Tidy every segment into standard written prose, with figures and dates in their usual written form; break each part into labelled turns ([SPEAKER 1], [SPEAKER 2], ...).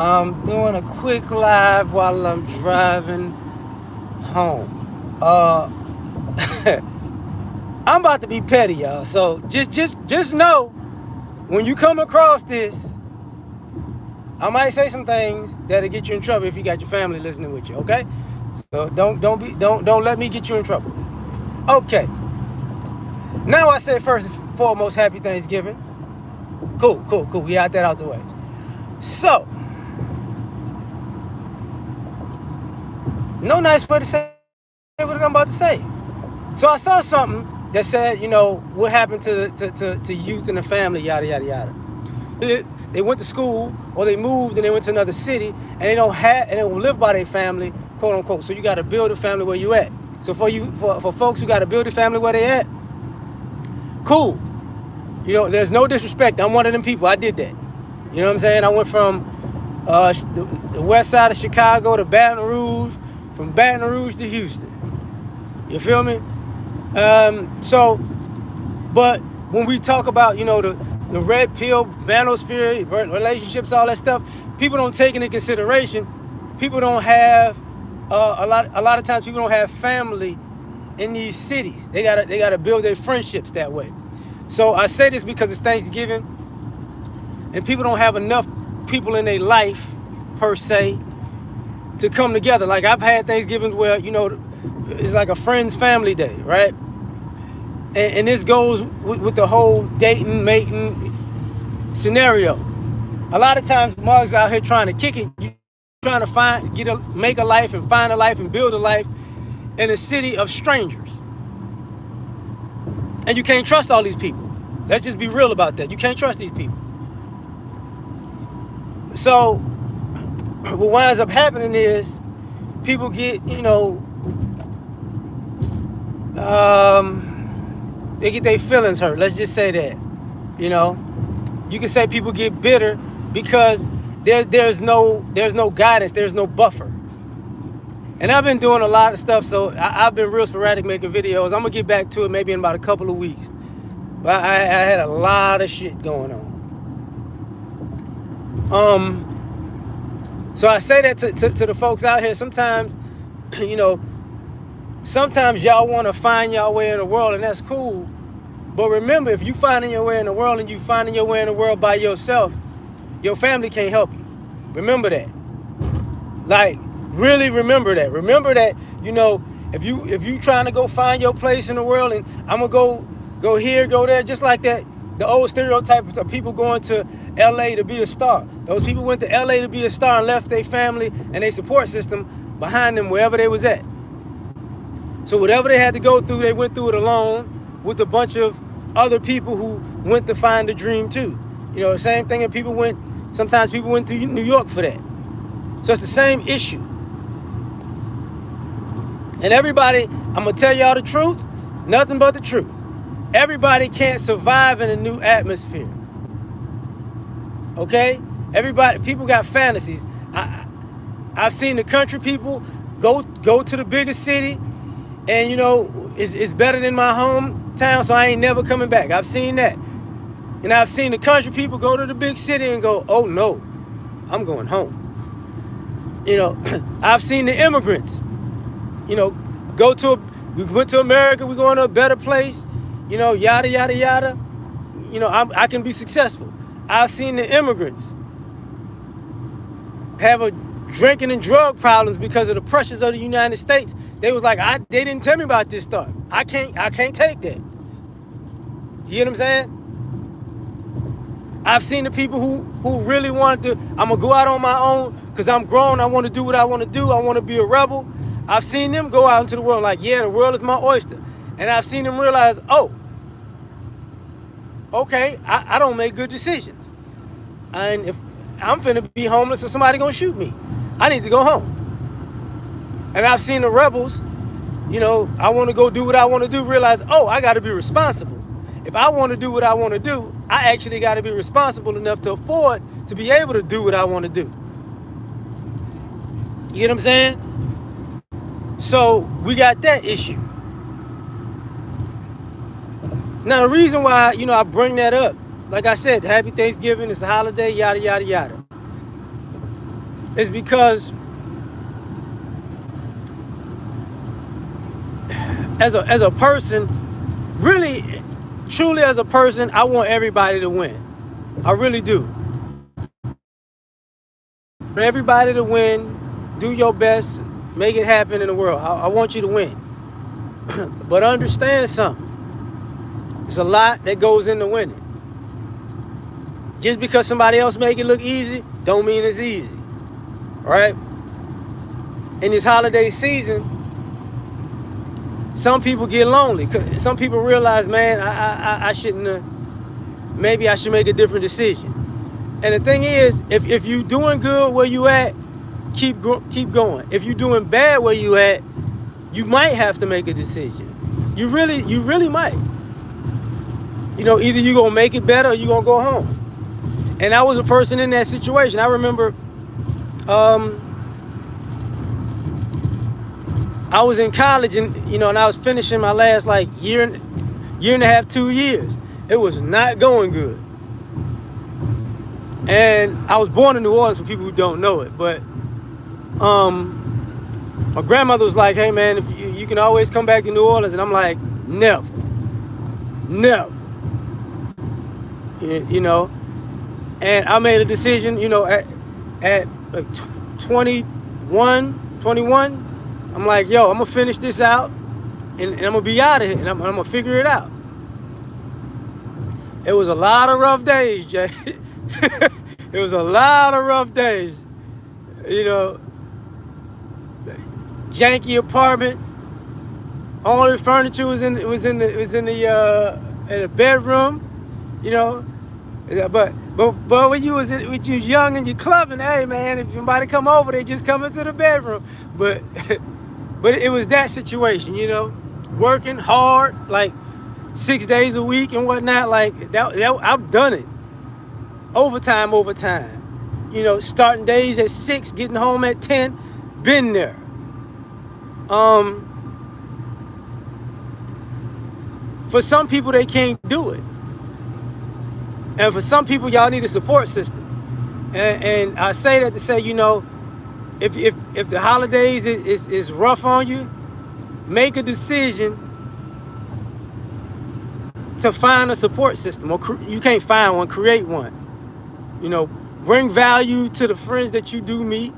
[SPEAKER 1] I'm doing a quick live while I'm driving home. I'm about to be petty, y'all. So just know when you come across this, I might say some things that'll get you in trouble if you got your family listening with you. Okay? So don't let me get you in trouble. Okay. Now I say first and foremost, happy Thanksgiving. Cool. We got that out the way. So, no nice way to say what I'm about to say. So I saw something that said, what happened to youth and the family, yada yada yada. They went to school or they moved and they went to another city and they don't live by their family, quote unquote. So you got to build a family where you at. So for folks who got to build a family where they at, cool. There's no disrespect. I'm one of them people. I did that. You know what I'm saying? I went from the west side of Chicago to Baton Rouge, from Baton Rouge to Houston. You feel me? But when we talk about, the red pill, manosphere, relationships, all that stuff, people don't take into consideration. People don't have a lot of times people don't have family in these cities. They gotta build their friendships that way. So I say this because it's Thanksgiving, and people don't have enough people in their life per se to come together. Like I've had Thanksgivings where it's like a friend's family day, right? And this goes with the whole dating, mating scenario. A lot of times, mugs out here trying to kick it. You trying to make a life and find a life and build a life in a city of strangers. And you can't trust all these people. Let's just be real about that. You can't trust these people. So what winds up happening is people get, they get their feelings hurt. Let's just say that. You can say people get bitter because there's no guidance, there's no buffer. And I've been doing a lot of stuff, so I've been real sporadic making videos. I'm gonna get back to it maybe in about a couple of weeks. But I had a lot of shit going on. So I say that to the folks out here. Sometimes, sometimes y'all want to find your way in the world, and that's cool. But remember, if you finding your way in the world and you finding your way in the world by yourself, your family can't help you. Remember that. Like, really remember that. Remember that, if you trying to go find your place in the world, and I'm gonna go here, go there, just like that, the old stereotypes of people going to L.A. to be a star. Those people went to L.A. to be a star and left their family and their support system behind them wherever they was at. So whatever they had to go through, they went through it alone with a bunch of other people who went to find the dream too. The same thing that sometimes people went to New York for that. So it's the same issue. And everybody, I'm gonna tell y'all the truth, nothing but the truth. Everybody can't survive in a new atmosphere. Okay? People got fantasies. I've seen the country people go to the biggest city, and it's better than my hometown, so I ain't never coming back. I've seen that. And I've seen the country people go to the big city and go, oh no, I'm going home. I've seen the immigrants, we went to America, we're going to a better place, yada, yada, yada. I can be successful. I've seen the immigrants have a drinking and drug problems because of the pressures of the United States. They was like, they didn't tell me about this stuff. I can't take that. You get what I'm saying? I've seen the people who really wanted to, I'm gonna go out on my own because I'm grown, I want to do what I want to do, I want to be a rebel. I've seen them go out into the world like, yeah, the world is my oyster. And I've seen them realize, oh, okay, I don't make good decisions. And if I'm finna be homeless or somebody gonna shoot me, I need to go home. And I've seen the rebels, I want to go do what I want to do, realize, oh, I got to be responsible. If I want to do what I want to do, I actually got to be responsible enough to afford to be able to do what I want to do. You get what I'm saying? So we got that issue. Now, the reason why, I bring that up, like I said, happy Thanksgiving, it's a holiday, yada, yada, yada. is because as a person, really, truly as a person, I want everybody to win. I really do. I want everybody to win. Do your best. Make it happen in the world. I want you to win. But understand something. There's a lot that goes into winning. Just because somebody else make it look easy, don't mean it's easy. Right? In this holiday season, some people get lonely. Some people realize, man, I shouldn't have, maybe I should make a different decision. And the thing is, if you're doing good where you at, keep going. If you're doing bad where you at, you might have to make a decision. You really might. You know, either you're gonna make it better or you're gonna go home. And I was a person in that situation. I remember I was in college, and and I was finishing my last like year and a half, 2 years. It was not going good. And I was born in New Orleans, for people who don't know it, but my grandmother was like, hey man, if you can always come back to New Orleans. And I'm like, never. And I made a decision, at like 21, I'm like, yo, I'm gonna finish this out, and I'm gonna be out of here, and I'm gonna figure it out. It was a lot of rough days, Jay. It was a lot of rough days. Janky apartments. All the furniture was in the bedroom. But when you was young and you clubbing, hey man, if somebody come over, they just come into the bedroom. But it was that situation, working hard, like 6 days a week and whatnot. Like that I've done it. Overtime. Starting days at 6, getting home at 10. Been there. For some people, they can't do it. And for some people, y'all need a support system. And I say that to say, if the holidays is rough on you, make a decision to find a support system. Or you can't find one, create one. Bring value to the friends that you do meet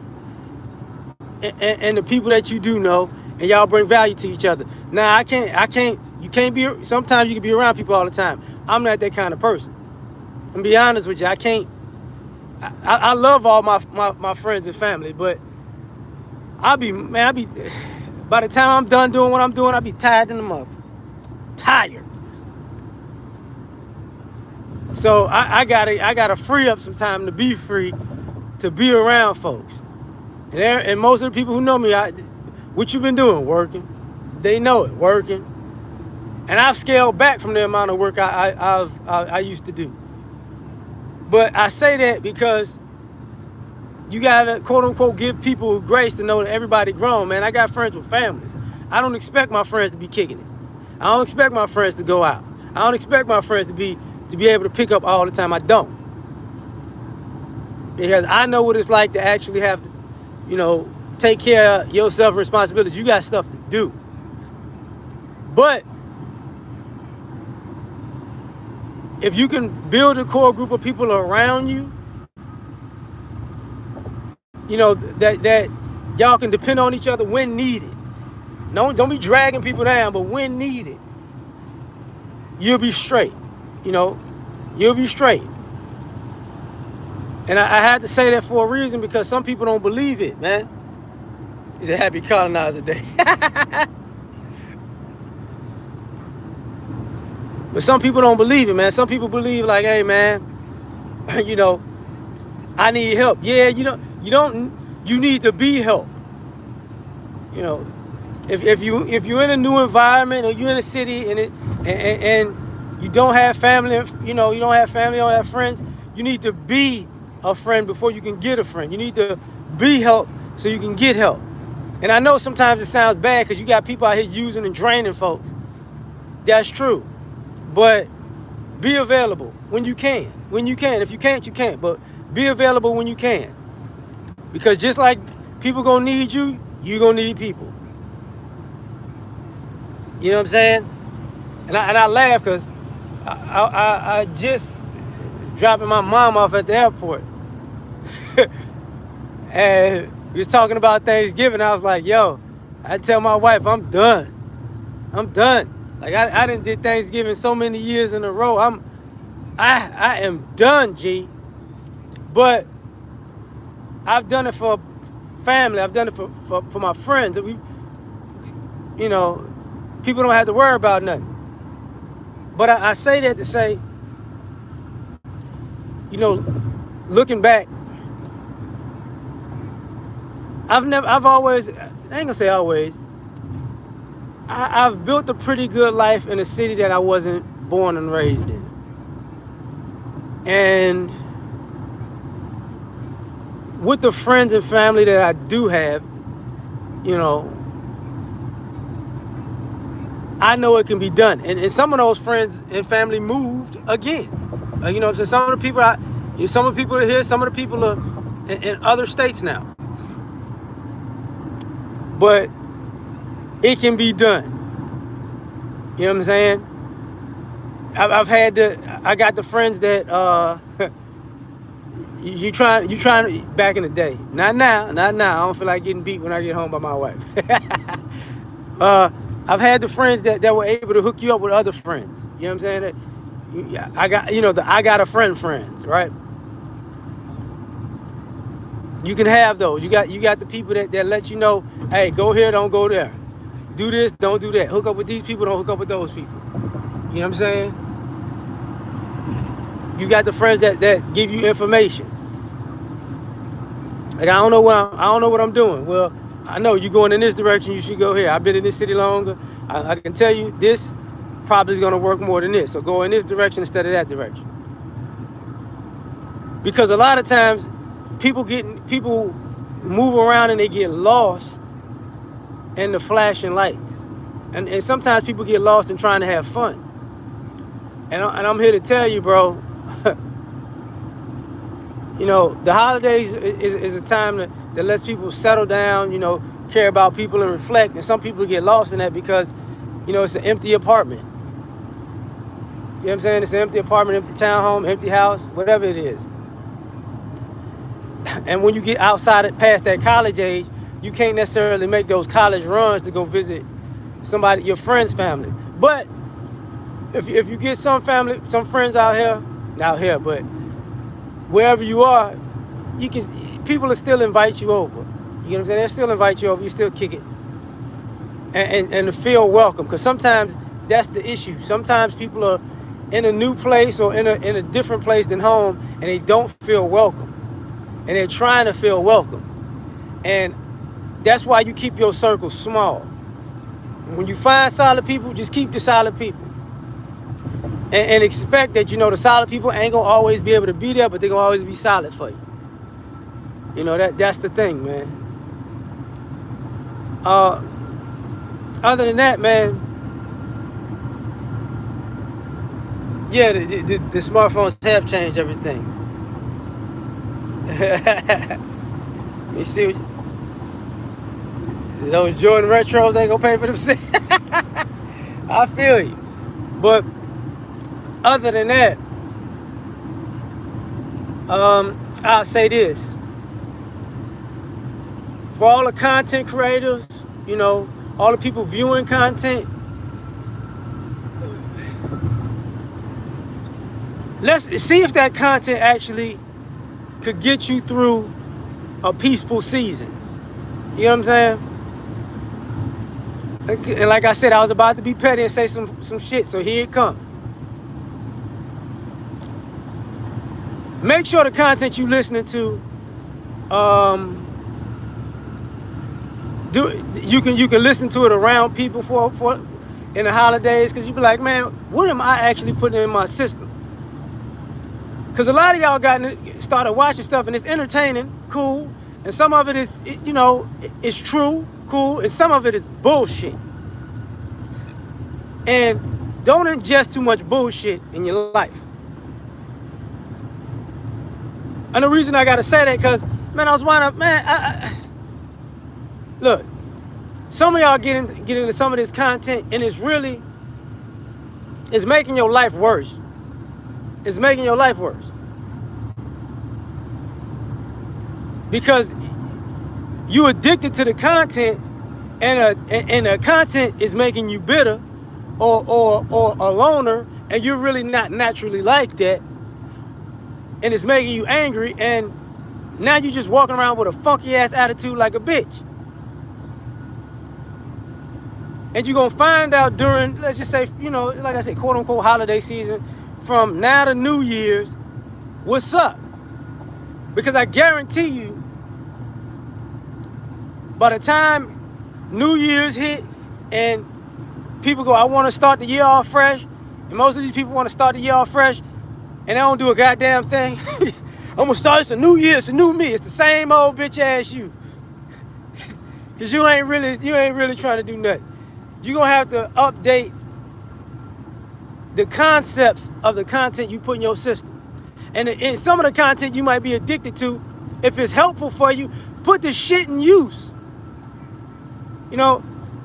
[SPEAKER 1] and the people that you do know, and y'all bring value to each other. Now, you can't be, sometimes you can be around people all the time. I'm not that kind of person. I'm gonna be honest with you, I can't. I love all my friends and family, but by the time I'm done doing what I'm doing, I'll be tired in the mother. Tired. So I gotta free up some time to be free, to be around folks. And most of the people who know me, what you been doing? Working. They know it, working. And I've scaled back from the amount of work I used to do. But I say that because you gotta, quote unquote, give people grace to know that everybody grown, man. I got friends with families. I don't expect my friends to be kicking it. I don't expect my friends to go out. I don't expect my friends to be able to pick up all the time. I don't. Because I know what it's like to actually have to, take care of yourself, responsibilities. You got stuff to do. But if you can build a core group of people around you, that y'all can depend on each other when needed. Don't be dragging people down, but when needed, you'll be straight. You'll be straight. And I had to say that for a reason, because some people don't believe it, man. It's a happy colonizer day. But some people don't believe it, man. Some people believe like, hey, man, I need help. Yeah, you need to be helped. If you're in a new environment, or you're in a city and you don't have family, you don't have family, you don't have friends, you need to be a friend before you can get a friend. You need to be help so you can get help. And I know sometimes it sounds bad because you got people out here using and draining folks. That's true. But be available when you can. When you can. If you can't, you can't. But be available when you can. Because just like people gonna need you, you gonna need people. You know what I'm saying? And I laugh because I just dropping my mom off at the airport. And we was talking about Thanksgiving. I was like, yo, I tell my wife, I'm done. I'm done. Like I didn't did Thanksgiving so many years in a row. I am done, G. But I've done it for family. I've done it for my friends. We, you know, people don't have to worry about nothing. But I say that to say, you know, looking back, I've always, I ain't gonna say always, I've built a pretty good life in a city that I wasn't born and raised in. And with the friends and family that I do have, you know, I know it can be done. And some of those friends and family moved again. You know, so some of the people some of the people are here, some of the people are in other states now. But it can be done. You know what I'm saying? I got the friends that you trying back in the day. Not now. I don't feel like getting beat when I get home by my wife. I've had the friends that were able to hook you up with other friends. You know what I'm saying? I got, you know, the I got a friends, right? You can have those. You got the people that let you know, hey, go here, don't go there. Do this, don't do that. Hook up with these people, don't hook up with those people. You know what I'm saying? You got the friends that give you information. Like I don't know what I'm doing. Well, I know you're going in this direction, you should go here. I've been in this city longer. I can tell you this probably is gonna work more than this. So go in this direction instead of that direction. Because a lot of times people move around and they get lost in the flashing lights. And sometimes people get lost in trying to have fun. And I'm here to tell you, bro, you know, the holidays is a time that lets people settle down, you know, care about people and reflect. And some people get lost in that because, you know, it's an empty apartment. You know what I'm saying? It's an empty apartment, empty townhome, empty house, whatever it is. And when you get outside past that college age, you can't necessarily make those college runs to go visit somebody, your friend's family. But if you get some friends out here, but wherever you are, people will still invite you over. You know what I'm saying? They'll still invite you over. You still kick it, and to feel welcome. Because sometimes that's the issue. Sometimes people are in a new place or in a different place than home, and they don't feel welcome, and they're trying to feel welcome. And that's why you keep your circle small. When you find solid people, just keep the solid people. And expect that, you know, the solid people ain't gonna always be able to be there, but they're gonna always be solid for you. You know, that's the thing, man. Other than that, man, yeah, the smartphones have changed everything. You see, those Jordan retros ain't gonna pay for themselves. I feel you. But other than that, I'll say this. For all the content creators, you know, all the people viewing content, let's see if that content actually could get you through a peaceful season. You know what I'm saying? And like I said, I was about to be petty and say some shit, so here it comes. Make sure the content you listening to, you can listen to it around people for in the holidays, because you be like, man, what am I actually putting in my system? Because a lot of y'all started watching stuff and it's entertaining, cool, and some of it is, you know, it's true, cool, and some of it is bullshit. And don't ingest too much bullshit in your life. And the reason I gotta say that, because Man, I was winding up, man. Look, some of y'all get into some of this content, and it's making your life worse. It's making your life worse. Because you addicted to the content, and the content is making you bitter or a loner, and you're really not naturally like that, and it's making you angry, and now you're just walking around with a funky ass attitude like a bitch. And you're gonna find out during, let's just say, like I said, quote unquote holiday season, from now to New Year's, what's up? Because I guarantee you, by the time New Year's hit and people go, I want to start the year off fresh, and most of these people want to start the year off fresh, and they don't do a goddamn thing. I'm gonna start, it's a new year, it's a new me, it's the same old bitch ass you. Cause you ain't really trying to do nothing. You're gonna have to update the concepts of the content you put in your system. And some of the content you might be addicted to, if it's helpful for you, put the shit in use.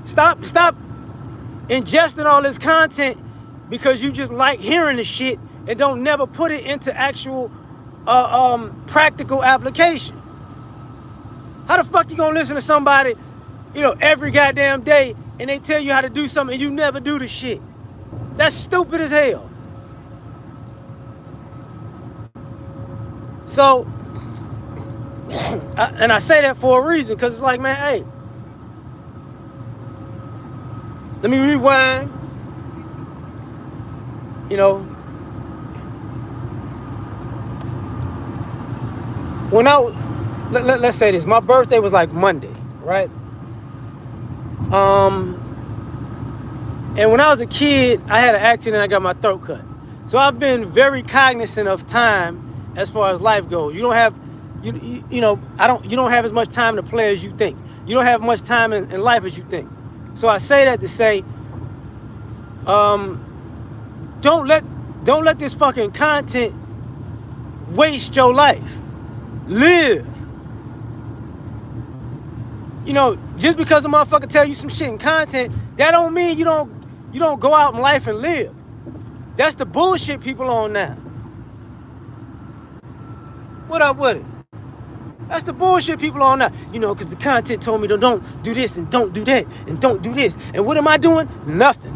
[SPEAKER 1] Stop ingesting all this content because you just like hearing the shit and don't never put it into actual practical application. How the fuck you gonna listen to somebody, every goddamn day, and they tell you how to do something and you never do the shit? That's stupid as hell. So, and I say that for a reason, because it's like, man, hey, let me rewind. When let's say this, my birthday was like Monday, right? And when I was a kid, I had an accident, I got my throat cut. So I've been very cognizant of time as far as life goes. You don't have, you don't have as much time to play as you think. You don't have much time in life as you think. So I say that to say, don't let this fucking content waste your life. Live. Just because a motherfucker tell you some shit in content, that don't mean you don't go out in life and live. That's the bullshit people on now. What up with it? That's the bullshit people on now. Because the content told me to don't do this and don't do that and don't do this. And what am I doing? Nothing.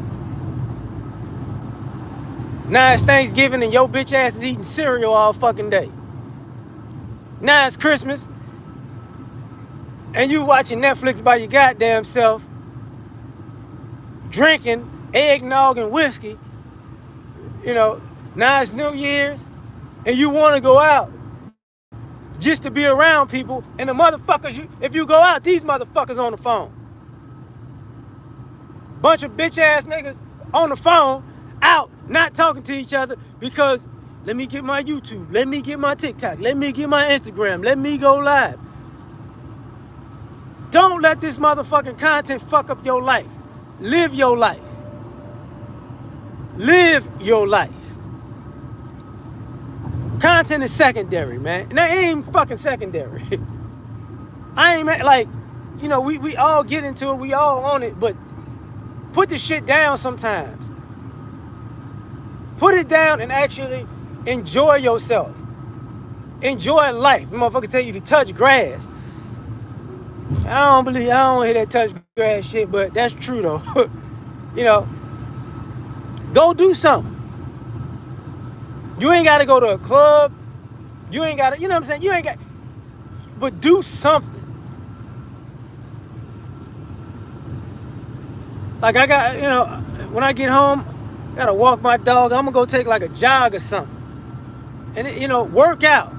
[SPEAKER 1] Now it's Thanksgiving and your bitch ass is eating cereal all fucking day. Now it's Christmas and you watching Netflix by your goddamn self, drinking eggnog and whiskey. Now it's New Year's and you want to go out just to be around people, and the motherfuckers, if you go out, these motherfuckers on the phone. Bunch of bitch ass niggas on the phone, out, not talking to each other because let me get my YouTube, let me get my TikTok, let me get my Instagram, let me go live. Don't let this motherfucking content fuck up your life. Live your life. Live your life. Content is secondary, man. And that ain't fucking secondary. I ain't like, we all get into it, we all on it, but put the shit down sometimes. Put it down and actually enjoy yourself. Enjoy life. Motherfuckers tell you to touch grass. I don't hear that touch grass shit, but that's true though. Go do something. You ain't got to go to a club. You ain't got to, what I'm saying? You ain't got, but do something. Like I got, when I get home, I got to walk my dog. I'm going to go take like a jog or something. And, work out.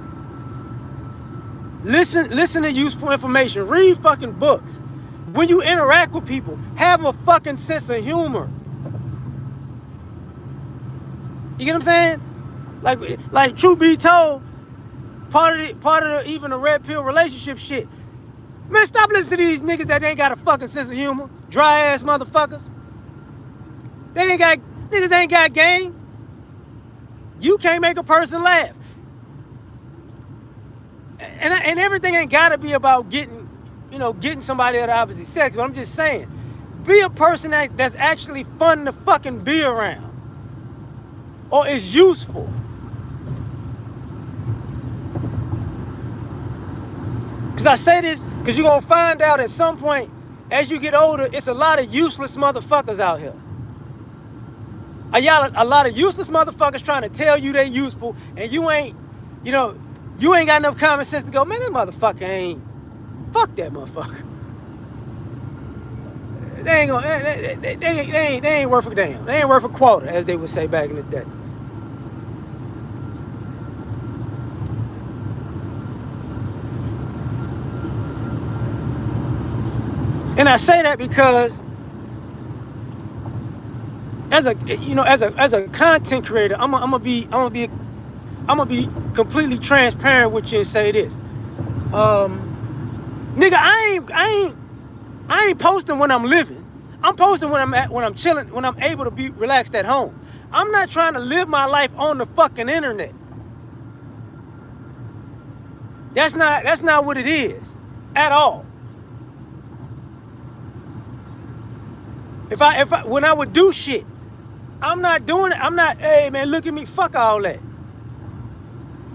[SPEAKER 1] Listen to useful information. Read fucking books. When you interact with people, have a fucking sense of humor. You get what I'm saying? Like truth be told, part of even the red pill relationship shit. Man, stop listening to these niggas that ain't got a fucking sense of humor. Dry ass motherfuckers. Niggas ain't got game. You can't make a person laugh. and everything ain't gotta be about getting, getting somebody of the opposite sex. But I'm just saying, be a person that's actually fun to fucking be around, or is useful. Because I say this because you're gonna find out at some point as you get older, it's a lot of useless motherfuckers out here. A lot of useless motherfuckers trying to tell you they're useful, and you ain't got enough common sense to go, man, that motherfucker ain't. Fuck that motherfucker. They ain't gonna. They ain't worth a damn. They ain't worth a quarter, as they would say back in the day. And I say that because as a content creator, I'm gonna be completely transparent with you and say this. Nigga, I ain't posting when I'm living. I'm posting when I'm chilling, when I'm able to be relaxed at home. I'm not trying to live my life on the fucking internet. That's not what it is at all. When I would do shit, I'm not doing it. I'm not, hey man, look at me, fuck all that.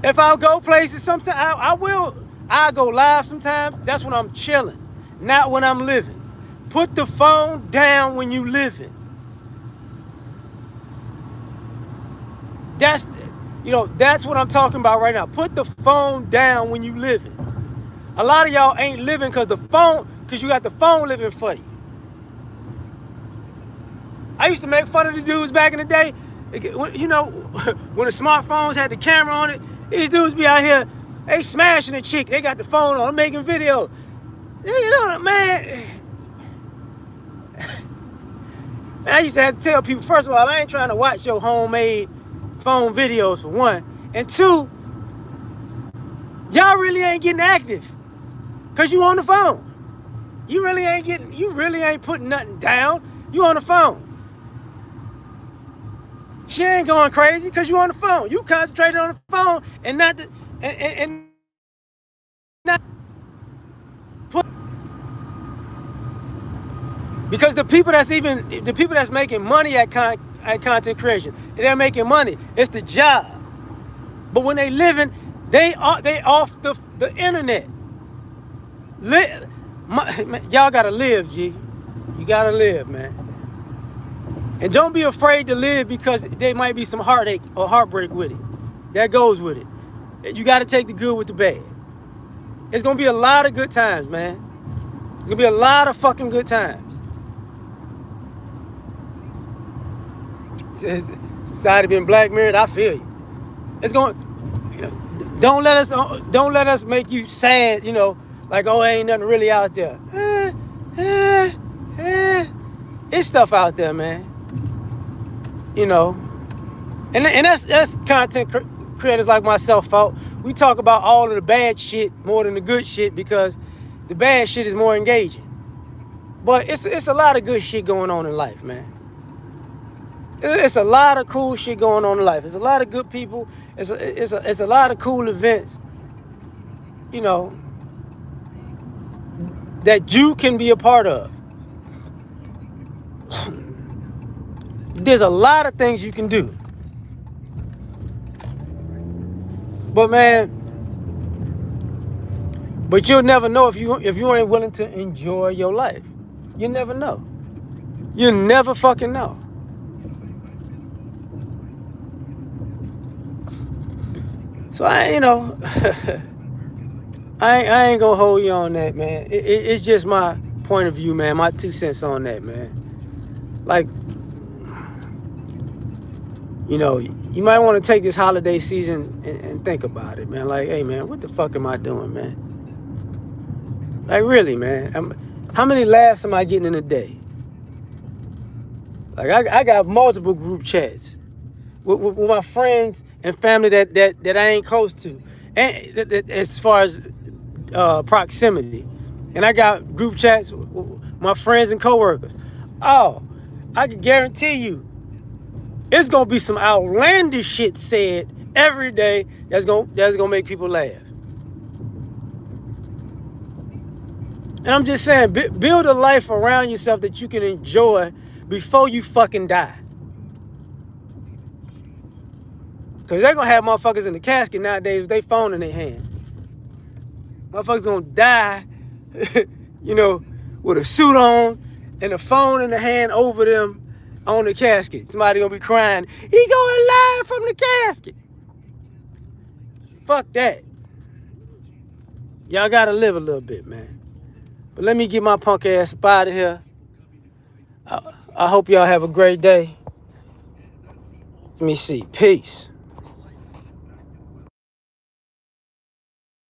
[SPEAKER 1] If I'll go places sometimes, I'll go live sometimes. That's when I'm chilling, not when I'm living. Put the phone down when you living. That's what I'm talking about right now. Put the phone down when you living. A lot of y'all ain't living because you got the phone living for you. I used to make fun of the dudes back in the day. When the smartphones had the camera on it, these dudes be out here, they smashing a chick. They got the phone on, making videos. Man. I used to have to tell people, first of all, I ain't trying to watch your homemade phone videos, for one. And two, y'all really ain't getting active because you on the phone. You really ain't putting nothing down. You on the phone. She ain't going crazy because you on the phone. You concentrated on the phone and not because the people that's making money at content creation, they're making money. It's the job. But when they living, they off the internet. Y'all gotta live, G. You gotta live, man. And don't be afraid to live because there might be some heartache or heartbreak with it. That goes with it. You got to take the good with the bad. It's going to be a lot of good times, man. It's going to be a lot of fucking good times. Society been black mirrored, I feel you. It's going, don't let us make you sad, like, oh, ain't nothing really out there. It's stuff out there, man. And that's content creators like myself fault. We talk about all of the bad shit more than the good shit because the bad shit is more engaging. But it's a lot of good shit going on in life, man. It's a lot of cool shit going on in life. It's a lot of good people. It's a lot of cool events, that you can be a part of. There's a lot of things you can do. But man, you'll never know if you ain't willing to enjoy your life. You never know. You never fucking know. So I ain't gonna hold you on that, man. It's just my point of view, man. My 2 cents on that, man. Like, you might want to take this holiday season and think about it, man. Like, hey, man, what the fuck am I doing, man? Like, really, man. How many laughs am I getting in a day? Like, I got multiple group chats with my friends and family that I ain't close to, and as far as proximity. And I got group chats with my friends and coworkers. Oh, I can guarantee you, it's gonna be some outlandish shit said every day that's gonna make people laugh. And I'm just saying, build a life around yourself that you can enjoy before you fucking die. Because they're going to have motherfuckers in the casket nowadays with their phone in their hand. Motherfuckers going to die, you know, with a suit on and a phone in the hand over them on the casket. Somebody going to be crying, he going live from the casket. Fuck that. Y'all got to live a little bit, man. But let me get my punk ass up out of here. I hope y'all have a great day. Let me see. Peace.